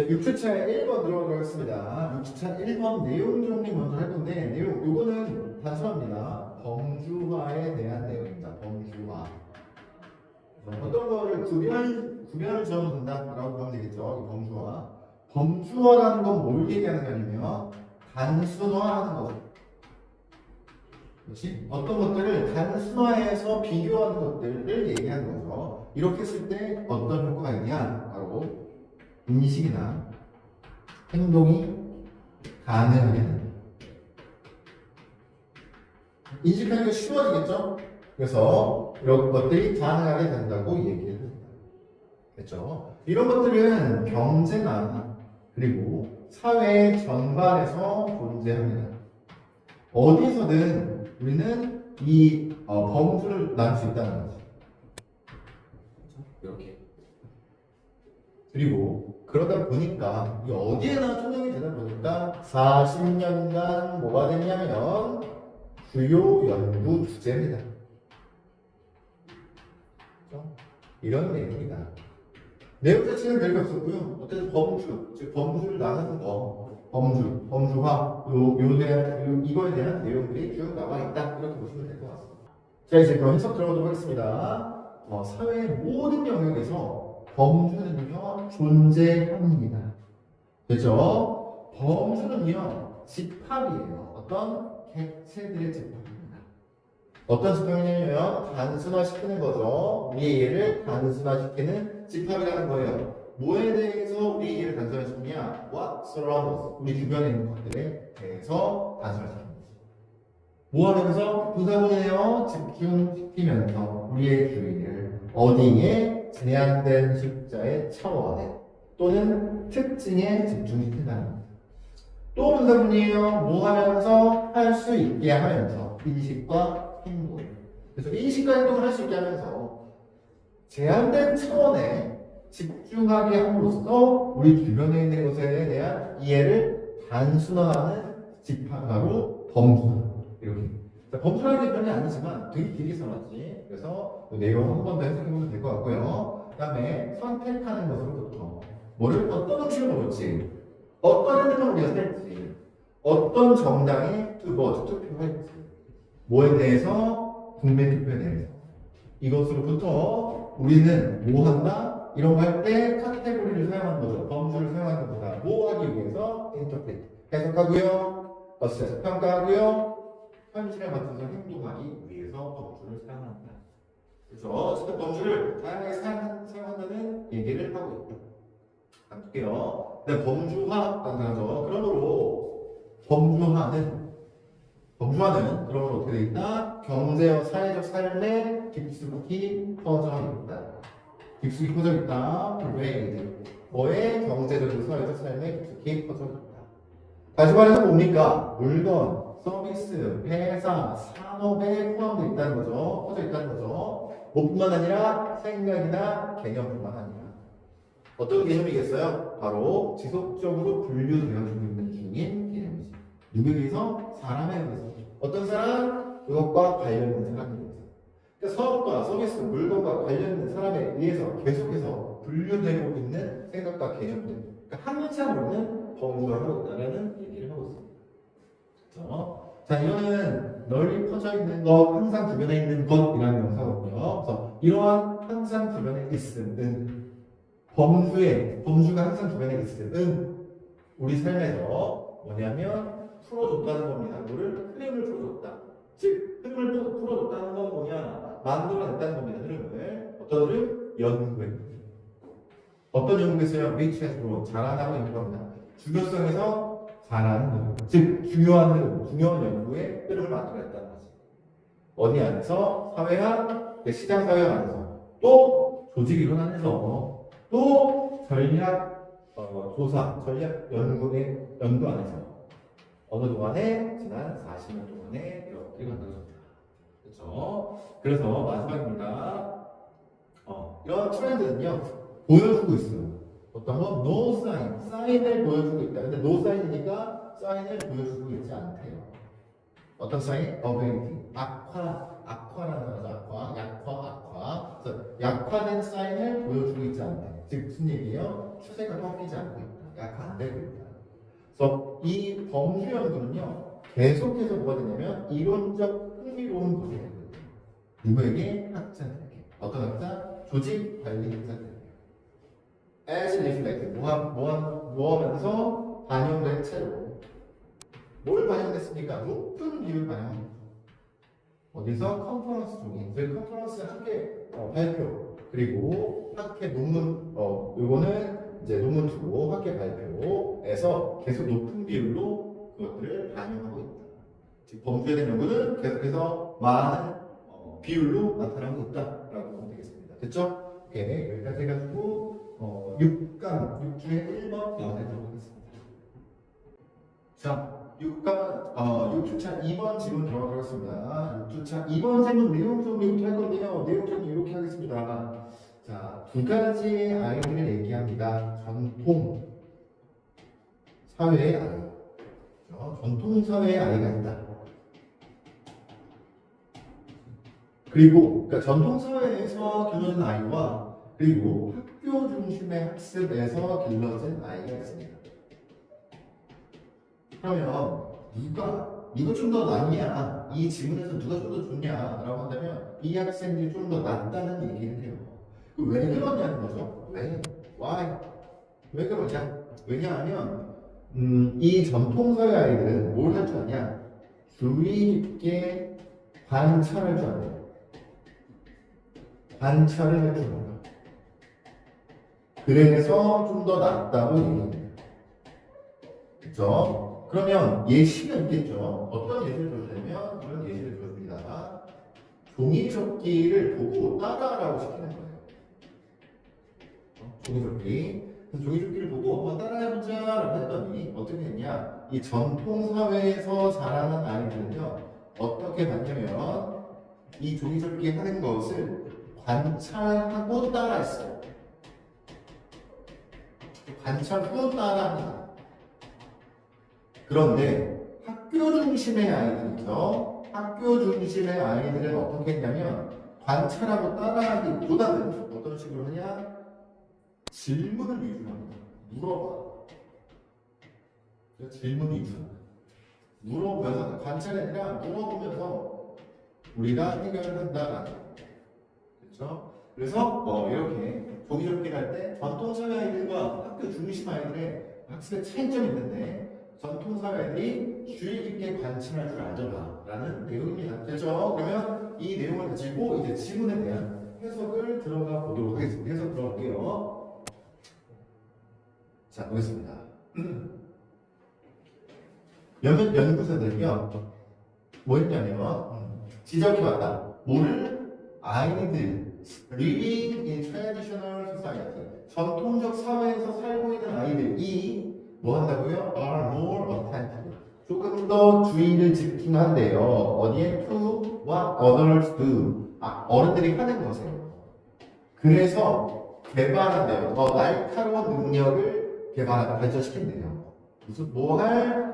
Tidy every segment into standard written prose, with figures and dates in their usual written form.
자, 6주차 1번 들어가도록 하겠습니다. 6주차 1번 내용 정리 먼저 할 건데, 요거는 단순합니다. 범주화에 대한 내용입니다. 범주화. 어떤 거를 구별을 지어도 된다라고 보면 되겠죠. 이 범주화. 범주화라는 건 뭘 얘기하는 거냐면, 단순화하는 거죠. 그렇지? 어떤 것들을 단순화해서 비교하는 것들을 얘기하는 거죠. 이렇게 했을 때 어떤 효과가 있냐? 바로 인식이나 행동이 가능하게 된다. 인식하기가 쉬워지겠죠? 그래서 이런 것들이 가능하게 된다고 얘기를 합니다. 그렇죠? 이런 것들은 경제나 그리고 사회 전반에서 존재합니다. 어디서든 우리는 이 범주를 나눌 수 있다는 거죠. 이렇게. 그리고 그러다 보니까 이 어디에나 통용이 되다 보니까 40년간 뭐가 됐냐면 주요 연구 주제입니다. 그렇죠? 이런 내용이다. 내용 자체는 별게 없었고요. 어쨌든 범주, 즉 범주를 나누는 거, 범주화, 이거에 대한 내용들이 쭉 나와 있다. 이렇게 보시면 될 것 같습니다. 자, 이제 그럼 해석 들어보도록 하겠습니다. 사회의 모든 영역에서 범주는요 존재합니다. 그렇죠? 범주는요 집합이에요. 어떤 객체들의 집합입니다. 어떤 집합이냐면 단순화시키는 거죠. 우리의 이해를 단순화시키는 집합이라는 거예요. 뭐에 대해서 우리 이해를 단순화시키냐? What surrounds us. 우리 주변에 있는 것들에 대해서 단순화시키는 거죠. 뭐 하면서? 부사문이에요. 집중시키면서 우리의 주의를 어디에 제한된 숫자의 차원에 또는 특징에 집중시킨다는 겁니다. 또 분사문이에요. 뭐 하면서? 할 수 있게 하면서 인식과 행동. 그래서 인식과 행동을 할 수 있게 하면서 제한된 차원에 집중하게 함으로써 우리 주변에 있는 것에 대한 이해를 단순화하는 집합으로 범주. 이렇게. 범주라는 게 별이 아니지만 되게 길게 써놨지. 그래서 내용 한 번 더 해석해보면 될 것 같고요. 그 다음에 선택하는 것으로부터 어떤 음식을 먹을지, 어떤 행동을 우리가 할지, 어떤 정당에 투표할지, 뭐에 대해서 국민 투표에 대해서 이것으로부터 우리는 뭐 한다? 이런 거 할 때 카테고리를 사용하는 거죠. 범주를 사용하는 것보다 뭐 하기 위해서 인터프레트 해석하고요, 어세스 평가하고요, 현실에 맞춰서 행동하기 위해서 범주를 사용한다. 그래서 어쨌든 범주를 다양하게 사용한다는 얘기를 하고 있다. 볼게요. 근데 범주화 단단하죠. 그러므로 범주화는 그러므로 어떻게 되어 있다? 경제와 사회적 삶에 깊숙이 퍼져 있다. 깊숙이 퍼져 있다. pervade. 뭐의 경제적이고 사회적 삶에 깊숙이 퍼져 있다. 다시 말해서 뭡니까? 물건, 서비스, 회사, 산업에 포함되어 있다는 거죠. 퍼져 있다는 거죠. 뭐뿐만 아니라 생각이나 개념뿐만 아니라. 어떤 개념이겠어요? 바로 지속적으로 분류되어지고 있는 중인 개념이죠. 누구에 의해서? 사람에 의해서. 어떤 사람? 그것과 관련된 사람에 의해서. 그러니까 사업과 서비스, 물건과 관련된 사람에 의해서 계속해서 분류되고 있는 생각과 개념들. 그러니까 항상으로는 범주화하고 있다는 얘기를 하고 있습니다. 그렇죠? 자, 이거는 널리 퍼져 있는 것, 항상 주변에 있는 것이라는 명사거든요. 그래서 이러한 항상 주변에 있음은 범주가 항상 주변에 있음은 우리 삶에서 뭐냐면 풀어줬다는 겁니다. 흐름을 풀어줬다. 즉 흐름을 풀어줬다는 건 뭐냐? 만들어냈다는 겁니다. 흐름을. 어떤 흐름? 연구에. 어떤 연구에서요? Which has grown. 자라나고 연구합니다. 중요성에서 자라는 거죠. 즉 중요한 연구의 흐름을 만들어냈다는 거지. 어디 안에서? 사회학, 시장 사회학 안에서, 또 조직 이론 안에서, 또 전략 조사, 전략 연구 안에서 어느 동안에 지난 40년 동안에 이렇게 만들어졌다. 그렇죠? 그래서 마지막입니다. 이런 트렌드는요 보여주고 있어요. 어떤 건 no sign, 사인을 보여주고 있다. 근데 no sign이니까 사인을 보여주고 있지 않대요. 어떤 사인? ability, 악화라는 거죠. 약화. 그래서 약화된 사인을 보여주고 있지 않다. 즉 무슨 얘기예요? 추세가 꺾이지 않고 있다. 약간 안 되고 있다. 그래서 이 범주 연구는요, 계속해서 뭐가 되냐면 이론적 흥미로운 것이 되거든요. 누구에게? 학자들에게. 어떤 학자? 조직 관리 학자들에게. as reflected. 모하면서 반영된 채로. 뭘 반영됐습니까? 높은 비율 반영. 어디서? 컨퍼런스 중에. 저희 컨퍼런스 학회 발표. 그리고 학회 논문, 요거는 이제 논문 투고 학회 발표에서 계속 높은 비율로 그것들을 반영하고 있다. 즉, 범주에 대한 연구는 계속해서 많은 비율로 나타나고 있다라고 보면 되겠습니다. 됐죠? 오케이. 여기까지 해가지고, 6강, 6주의 1번 배워내도록 하겠습니다. 자, 6주차 2번 질문 들어가도록 하겠습니다. 6주차 2번 질문 내용 정리부터 할 건데요. 내용 정리 이렇게 하겠습니다. 자, 두 가지의 아이들을 얘기합니다. 전통 사회의 아이. 전통 사회의 아이가 있다. 그리고 그러니까 전통 사회에서 길러진 아이와 그리고 학교 중심의 학습에서 길러진 아이가 있습니다. 그러면 누가 좀 더 낫냐? 이 질문에서 누가 좀 더 좋냐라고 한다면 이 학생들이 좀 더 낫다는 얘기를 해요. 왜 그러냐는 거죠? 왜? Why? 왜 그러냐? 왜냐하면 이 전통사회 아이들은 뭘 할 줄 아냐? 주의 깊게 관찰할 줄 알아요. 관찰을 할 줄 알아요. 그래서 좀 더 낫다고 얘기합니다. 그렇죠? 그러면 예시가 있겠죠. 어떤 예시를 줘주냐면 이런 예시를 줘줍니다. 종이접기를 보고 따라하라고 시키는 거예요. 종이접기. 종이접기를 보고 한번 따라해보자 라고 했더니 어떻게 했냐. 이 전통사회에서 자라는 아이들은요, 어떻게 봤냐면 이 종이접기 하는 것을 관찰하고 따라했어요. 관찰 후 따라합니다. 그런데 학교 중심의 아이들이죠. 학교 중심의 아이들은 어떻게 했냐면 관찰하고 따라하기보다는 어떤 식으로 하냐? 질문을 위주로 합니다. 물어봐. 질문 위주로. 물어보면서 관찰이 아니라 물어보면서 우리가 해결을 한다라는 거예요. 그렇죠? 그래서 이렇게 종이접기를 할 때 전통사회 아이들과 학교 중심 아이들의 학습의 차이점이 있는데 전통사회 아이들이 주의 깊게 관찰할 줄 알더라라는 내용입니다. 됐죠? 그러면 이 내용을 가지고 이제 지문에 대한 해석을 들어가 보도록 하겠습니다. 해석 들어갈게요. 자, 보겠습니다. 몇몇 연구자들이요, 뭐 했냐면 지적해왔다. 뭐를? 아이들 living in traditional society, 전통적 사회에서 살고 있는 아이들이 뭐 한다고요? are more attentive, 조금 더 주의를 집중한대요. 어디에? to what others do, 어른들이 하는 것에요. 그래서 개발한대요. 더 날카로운 능력을 발전시킨대요. 무슨 뭐할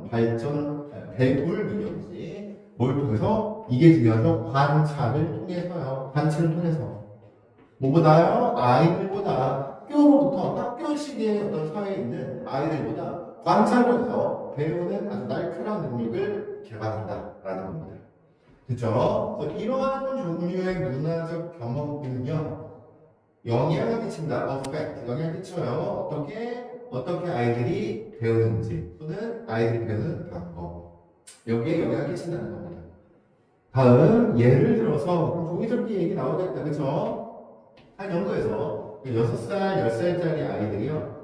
발전 배울 능력이지. 뭘 통해서? 이게 중요하죠. 관찰을 통해서요. 관찰을 통해서. 뭐보다요? 아이들보다 학교로부터 학교식의 어떤 사회에 있는 아이들보다 관찰을 해서 배우는 아주 날카로운 능력을 개발한다라는 겁니다. 그렇죠? 이러한 종류의 문화적 경험은요, 영향을 끼친다. effect. 영향을 끼쳐요. 어떻게 아이들이 배우는지 또는 아이들이 배우는 방법. 여기에 영향을 끼친다는 겁니다. 다음 예를 들어서 종이접기 얘기 나오겠다. 그렇죠? 한 연구에서 6살, 10살짜리 아이들이요,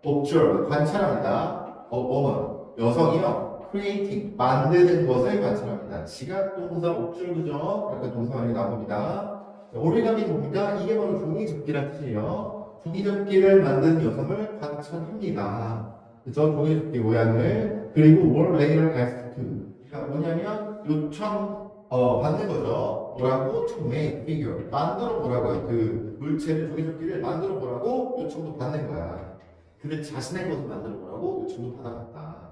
observe, 관찰합니다. 여성이요, creating, 만드는 것을 관찰합니다. 지각 동사 observe죠. 그러니까 동사관이 나옵니다. 오리가미 동사, 이게 바로 종이접기란 뜻이에요. 종이접기를 만든 여성을 관찰합니다. 그죠? 종이접기 모양을. 그리고 were later asked to. 그러니까 뭐냐면 받는 거죠. 뭐라고? To make figure. 만들어 보라고요. 그 물체를, 종이접기를 만들어 보라고 요청도 받는 거야. 근데 자신의 것을 만들어 보라고 요청도 받아봤다.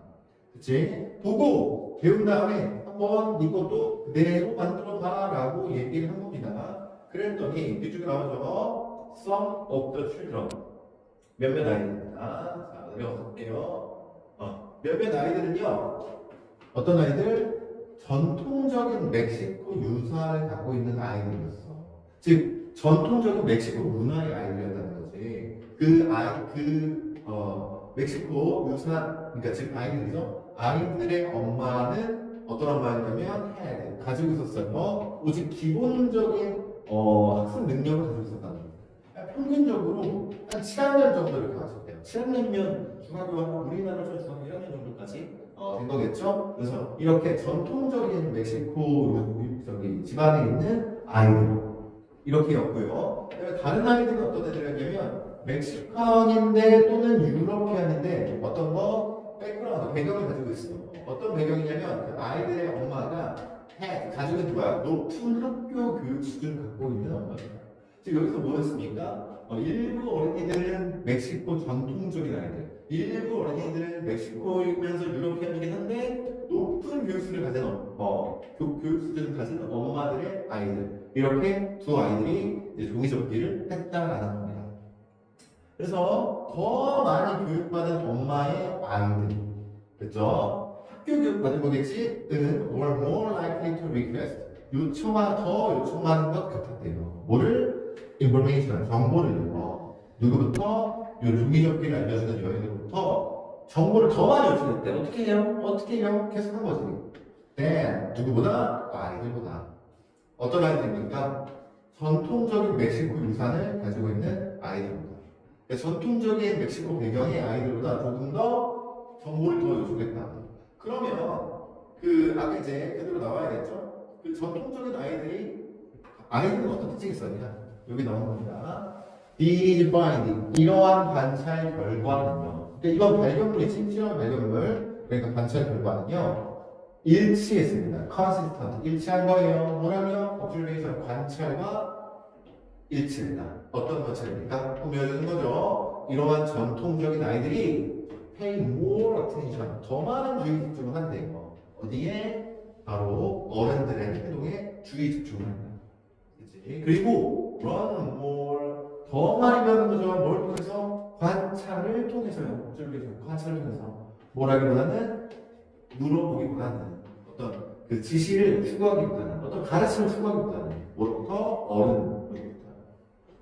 그치? 보고 배운 다음에 한번 이것도 그대로 만들어 봐라고 얘기를 한 겁니다. 그랬더니 뒤쪽에 나오죠. Some of the children. 몇몇 아이들입니다. 자, 내려가서 볼게요. 몇몇 아이들은요, 어떤 아이들? 전통적인 멕시코 유산을 갖고 있는 아이들이었어. 즉, 전통적인 멕시코 문화의 아이들이었다는 거지. 멕시코 유산, 그러니까 즉 아이들이죠. 아이들의 엄마는 어떤 엄마였냐면, 가지고 있었어요. 오직 기본적인 학습 능력을 가지고 있었다는 거예요. 평균적으로 한 7학년 정도를 가졌대요. 7학년이면 중학교, 우리나라에서 중학교 1학년 정도까지 된 거겠죠? 그래서 이렇게 전통적인 멕시코 저기 집안에 있는 아이들 이렇게였고요. 다른 아이들은 어떤 애들이었냐면 멕시칸인데 또는 유러피안인데 어떤 거 백그라운드 배경을 가지고 있어요. 어떤 배경이냐면 그 아이들의 엄마가 가지고 있는 거야. 높은 학교 교육 수준을 갖고 있는 엄마입니다. 지금 여기서 뭐였습니까? 일부 어린이들은 멕시코 전통적인 아이들, 일부 어린이들은 멕시코이면서 유럽이긴 한데 높은 교육 수준을 가진 교육 수준을 가진 엄마들의 아이들 이렇게 두 아이들이 이제 종이접기를 했다라는 겁니다. 그래서 더 많이 교육받은 엄마의 아이들, 그렇죠? 학교 교육 받은 거겠지? 은 or more likely to request 더 요청하는 것 같았대요. 뭐를? information, 정보를요. 누구부터? 요 종이접기를 알려주는 여인으로부터 정보를 더 많이 요청했대. 어떻게 해요? 어떻게 해요? 계속 한 거지. 누구보다? 아이들보다. 어떤 아이들입니까? 전통적인 멕시코 유산을 가지고 있는 아이들보다. 전통적인 멕시코 배경의 아이들보다 조금 더 정보를 더 요청했다. 그러면 아까 이제 그대로 나와야겠죠? 그 전통적인 아이들은 어떤 특징이 있었냐? 여기 나온 겁니다. These findings, 이러한 관찰 결과는요. 그러니까 이건 발견물이지, 실험 발견물. 그러니까 관찰 결과는요. 일치했습니다. consistent, 일치한 거예요. 뭐라며? observation, 관찰과 일치했다. 어떤 관찰입니까? 꾸며주는 거죠. 이러한 전통적인 아이들이 pay more attention, 더 많은 주의 집중을 한대요. 어디에? 바로 어른들의 행동에 주의 집중을 한다. 그치? 그리고 run more, 더 많이 배우는 거죠. 뭘 통해서? 관찰을 통해서요. observation, 관찰을 통해서. 뭐라기보다는 물어보기보다는 어떤 그 지시를 추구하기보다는 어떤 가르침을 추구하기보다는 뭐로부터? 어른으로부터.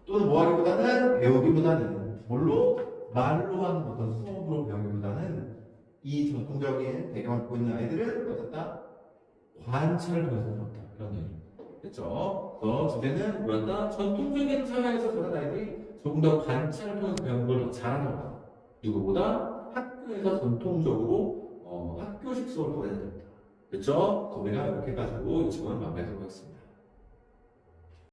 또는 뭐하기보다는 배우기보다는 뭘로? 말로 하는 어떤 수업으로 배우기보다는 이 전통적인 배경을 갖고 있는 아이들은 어떻다? 관찰을 통해서 배웠다. 그런 얘기입니다. 됐죠? 주제는 뭐였다? 전통적인 사회에서 그런 아이들이 조금 더 관찰을 통해서 배우는 걸 더 잘한다. 누구보다 학교에서 전통적으로 학교식 수업을 보내야 됩니다. 됐죠? 우리가 이렇게 가지고 이 시간을 마무리하도록 하겠습니다.